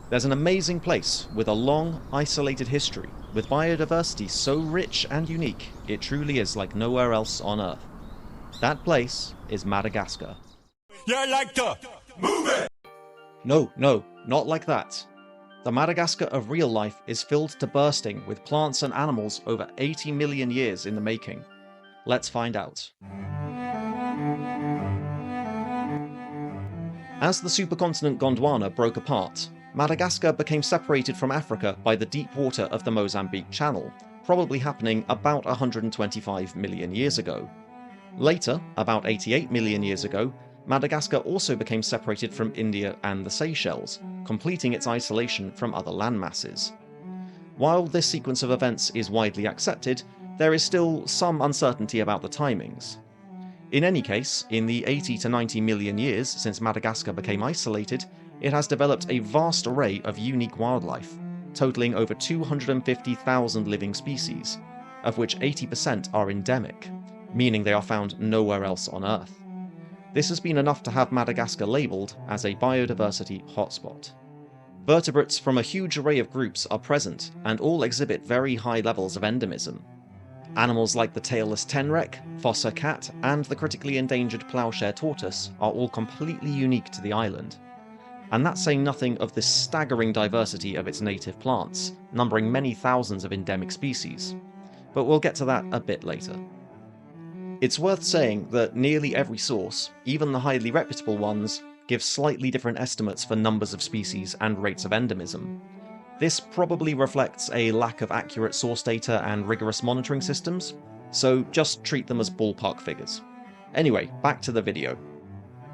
There's an amazing place with a long, isolated history, with biodiversity so rich and unique, it truly is like nowhere else on Earth. That place is Madagascar. You like to move it! No, not like that. The Madagascar of real life is filled to bursting with plants and animals over 80 million years in the making. Let's find out. As the supercontinent Gondwana broke apart, Madagascar became separated from Africa by the deep water of the Mozambique Channel, probably happening about 125 million years ago. Later, about 88 million years ago, Madagascar also became separated from India and the Seychelles, completing its isolation from other landmasses. While this sequence of events is widely accepted, there is still some uncertainty about the timings. In any case, in the 80 to 90 million years since Madagascar became isolated, it has developed a vast array of unique wildlife, totaling over 250,000 living species, of which 80% are endemic, meaning they are found nowhere else on Earth. This has been enough to have Madagascar labelled as a biodiversity hotspot. Vertebrates from a huge array of groups are present, and all exhibit very high levels of endemism. Animals like the tailless tenrec, fossa cat, and the critically endangered plowshare tortoise are all completely unique to the island. And that's saying nothing of the staggering diversity of its native plants, numbering many thousands of endemic species. But we'll get to that a bit later. It's worth saying that nearly every source, even the highly reputable ones, gives slightly different estimates for numbers of species and rates of endemism. This probably reflects a lack of accurate source data and rigorous monitoring systems, so just treat them as ballpark figures. Anyway, back to the video.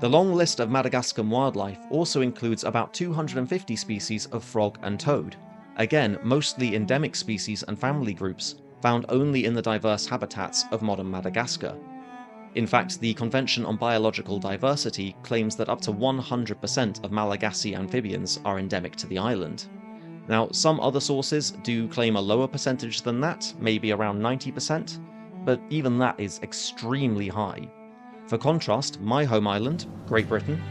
The long list of Madagascan wildlife also includes about 250 species of frog and toad, again mostly endemic species and family groups, found only in the diverse habitats of modern Madagascar. In fact, the Convention on Biological Diversity claims that up to 100% of Malagasy amphibians are endemic to the island. Now, some other sources do claim a lower percentage than that, maybe around 90%, but even that is extremely high. For contrast, my home island, Great Britain,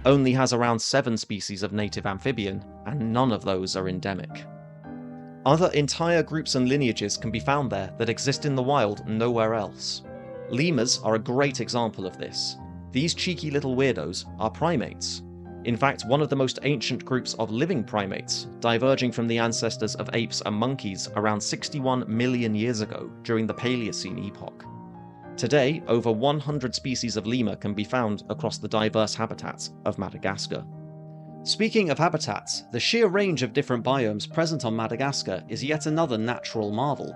only has around 7 species of native amphibian, and none of those are endemic. Other entire groups and lineages can be found there that exist in the wild nowhere else. Lemurs are a great example of this. These cheeky little weirdos are primates. In fact, one of the most ancient groups of living primates, diverging from the ancestors of apes and monkeys around 61 million years ago during the Paleocene epoch. Today, over 100 species of lemur can be found across the diverse habitats of Madagascar. Speaking of habitats, the sheer range of different biomes present on Madagascar is yet another natural marvel.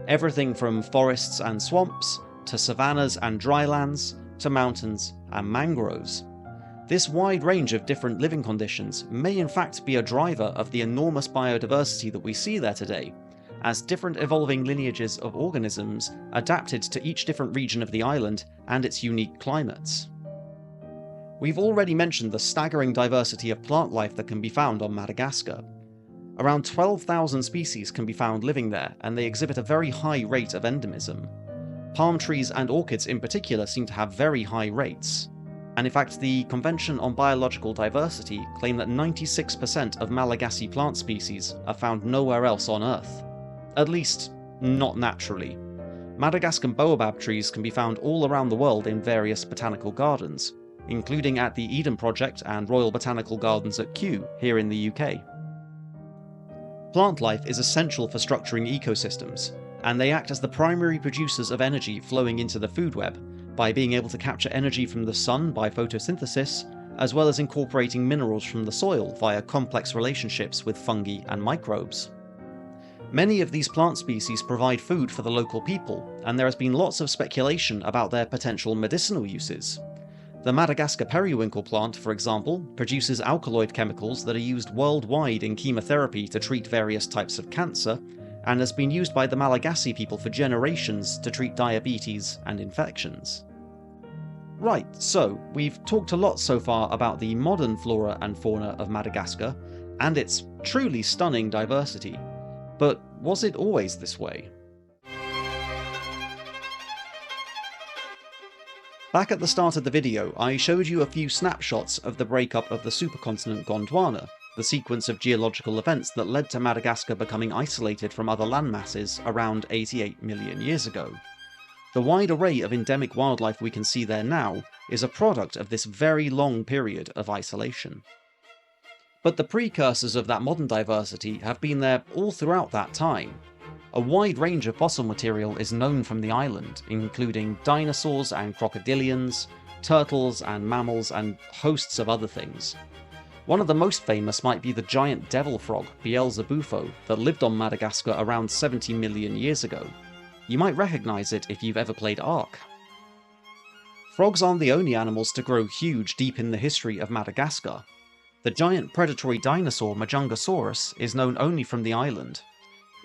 Everything from forests and swamps, to savannas and drylands, to mountains and mangroves. This wide range of different living conditions may in fact be a driver of the enormous biodiversity that we see there today, as different evolving lineages of organisms adapted to each different region of the island and its unique climates. We've already mentioned the staggering diversity of plant life that can be found on Madagascar. Around 12,000 species can be found living there, and they exhibit a very high rate of endemism. Palm trees and orchids in particular seem to have very high rates. And in fact, the Convention on Biological Diversity claim that 96% of Malagasy plant species are found nowhere else on Earth. At least, not naturally. Madagascan baobab trees can be found all around the world in various botanical gardens, including at the Eden Project and Royal Botanical Gardens at Kew, here in the UK. Plant life is essential for structuring ecosystems, and they act as the primary producers of energy flowing into the food web, by being able to capture energy from the sun by photosynthesis, as well as incorporating minerals from the soil via complex relationships with fungi and microbes. Many of these plant species provide food for the local people, and there has been lots of speculation about their potential medicinal uses. The Madagascar periwinkle plant, for example, produces alkaloid chemicals that are used worldwide in chemotherapy to treat various types of cancer, and has been used by the Malagasy people for generations to treat diabetes and infections. Right, so we've talked a lot so far about the modern flora and fauna of Madagascar, and its truly stunning diversity. But was it always this way? Back at the start of the video, I showed you a few snapshots of the breakup of the supercontinent Gondwana, the sequence of geological events that led to Madagascar becoming isolated from other landmasses around 88 million years ago. The wide array of endemic wildlife we can see there now is a product of this very long period of isolation. But the precursors of that modern diversity have been there all throughout that time. A wide range of fossil material is known from the island, including dinosaurs and crocodilians, turtles and mammals, and hosts of other things. One of the most famous might be the giant devil frog, Beelzebufo, that lived on Madagascar around 70 million years ago. You might recognise it if you've ever played Ark. Frogs aren't the only animals to grow huge deep in the history of Madagascar. The giant predatory dinosaur Majungasaurus is known only from the island.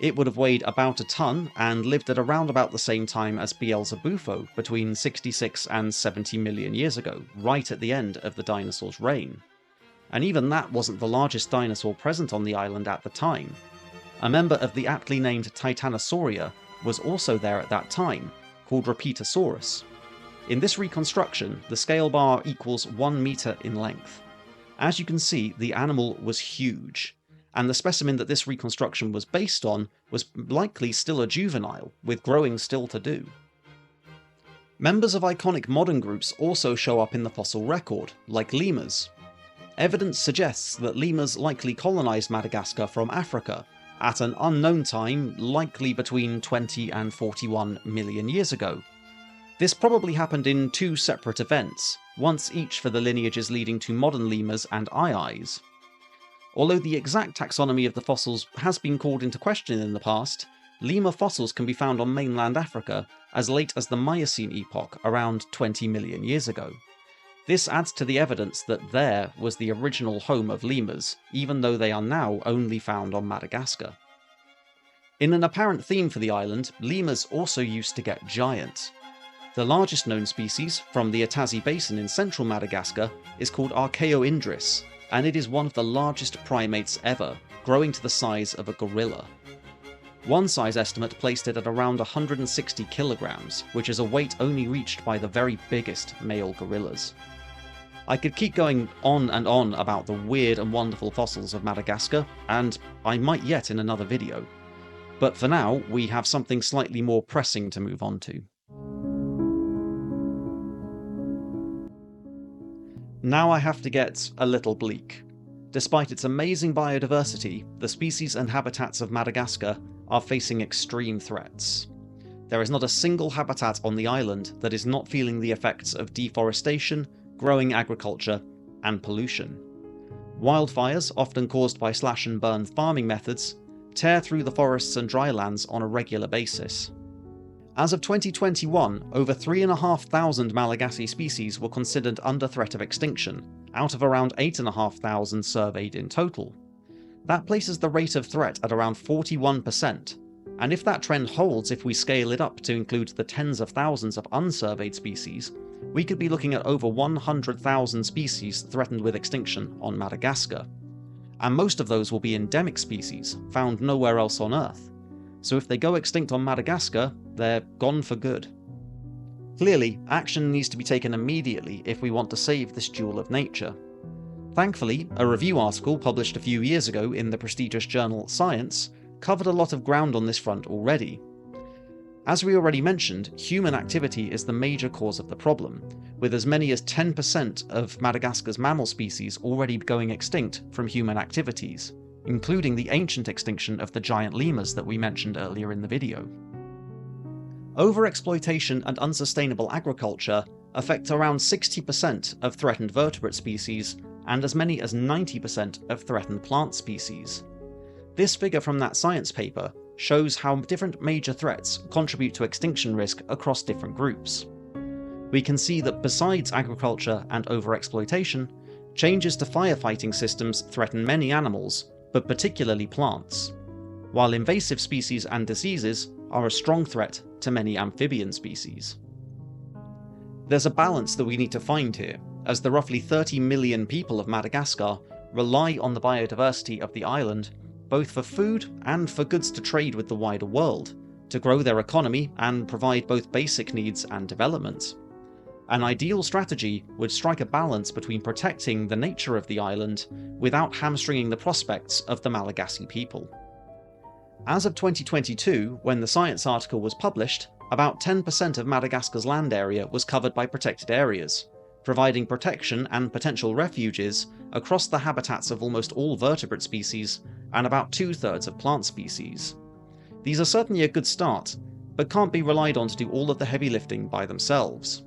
It would have weighed about a ton and lived at around about the same time as Beelzebufo, between 66 and 70 million years ago, right at the end of the dinosaur's reign. And even that wasn't the largest dinosaur present on the island at the time. A member of the aptly named Titanosauria was also there at that time, called Repetosaurus. In this reconstruction, the scale bar equals 1 meter in length. As you can see, the animal was huge, and the specimen that this reconstruction was based on was likely still a juvenile, with growing still to do. Members of iconic modern groups also show up in the fossil record, like lemurs. Evidence suggests that lemurs likely colonised Madagascar from Africa, at an unknown time, likely between 20 and 41 million years ago. This probably happened in 2 separate events, once each for the lineages leading to modern lemurs and aye-ayes. Although the exact taxonomy of the fossils has been called into question in the past, lemur fossils can be found on mainland Africa as late as the Miocene epoch, around 20 million years ago. This adds to the evidence that there was the original home of lemurs, even though they are now only found on Madagascar. In an apparent theme for the island, lemurs also used to get giant. The largest known species, from the Atazi Basin in central Madagascar, is called Archaeoindris, and it is one of the largest primates ever, growing to the size of a gorilla. One size estimate placed it at around 160 kilograms, which is a weight only reached by the very biggest male gorillas. I could keep going on and on about the weird and wonderful fossils of Madagascar, and I might yet in another video. But for now, we have something slightly more pressing to move on to. Now I have to get a little bleak. Despite its amazing biodiversity, the species and habitats of Madagascar are facing extreme threats. There is not a single habitat on the island that is not feeling the effects of deforestation, growing agriculture, and pollution. Wildfires, often caused by slash and burn farming methods, tear through the forests and drylands on a regular basis. As of 2021, over 3,500 Malagasy species were considered under threat of extinction, out of around 8,500 surveyed in total. That places the rate of threat at around 41%, and if that trend holds if we scale it up to include the tens of thousands of unsurveyed species, we could be looking at over 100,000 species threatened with extinction on Madagascar. And most of those will be endemic species, found nowhere else on Earth. So if they go extinct on Madagascar, they're gone for good. Clearly, action needs to be taken immediately if we want to save this jewel of nature. Thankfully, a review article published a few years ago in the prestigious journal Science covered a lot of ground on this front already. As we already mentioned, human activity is the major cause of the problem, with as many as 10% of Madagascar's mammal species already going extinct from human activities, including the ancient extinction of the giant lemurs that we mentioned earlier in the video. Overexploitation and unsustainable agriculture affect around 60% of threatened vertebrate species and as many as 90% of threatened plant species. This figure from that science paper shows how different major threats contribute to extinction risk across different groups. We can see that besides agriculture and overexploitation, changes to firefighting systems threaten many animals, but particularly plants, while invasive species and diseases are a strong threat to many amphibian species. There's a balance that we need to find here, as the roughly 30 million people of Madagascar rely on the biodiversity of the island both for food and for goods to trade with the wider world, to grow their economy and provide both basic needs and development. An ideal strategy would strike a balance between protecting the nature of the island without hamstringing the prospects of the Malagasy people. As of 2022, when the science article was published, about 10% of Madagascar's land area was covered by protected areas, providing protection and potential refuges across the habitats of almost all vertebrate species and about 2/3 of plant species. These are certainly a good start, but can't be relied on to do all of the heavy lifting by themselves.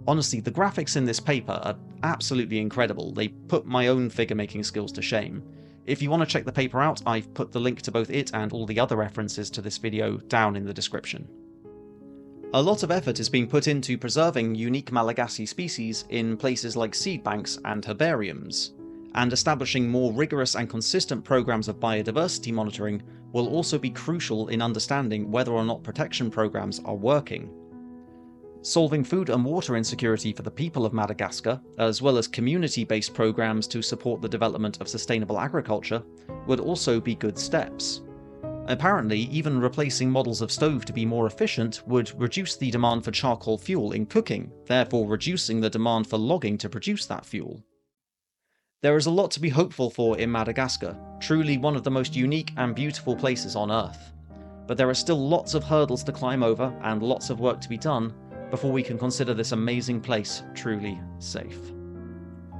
Honestly, the graphics in this paper are absolutely incredible. They put my own figure-making skills to shame. If you want to check the paper out, I've put the link to both it and all the other references to this video down in the description. A lot of effort is being put into preserving unique Malagasy species in places like seed banks and herbariums, and establishing more rigorous and consistent programs of biodiversity monitoring will also be crucial in understanding whether or not protection programs are working. Solving food and water insecurity for the people of Madagascar, as well as community-based programs to support the development of sustainable agriculture, would also be good steps. Apparently, even replacing models of stove to be more efficient would reduce the demand for charcoal fuel in cooking, therefore reducing the demand for logging to produce that fuel. There is a lot to be hopeful for in Madagascar, truly one of the most unique and beautiful places on Earth. But there are still lots of hurdles to climb over and lots of work to be done before we can consider this amazing place truly safe.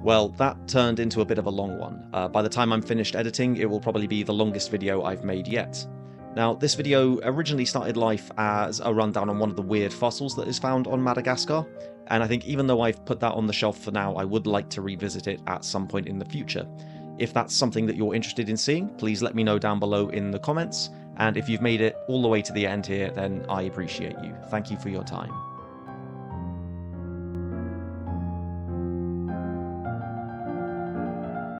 Well, that turned into a bit of a long one. By the time I'm finished editing, it will probably be the longest video I've made yet. Now, this video originally started life as a rundown on one of the weird fossils that is found on Madagascar, and I think even though I've put that on the shelf for now, I would like to revisit it at some point in the future. If that's something that you're interested in seeing, please let me know down below in the comments, and if you've made it all the way to the end here, then I appreciate you. Thank you for your time.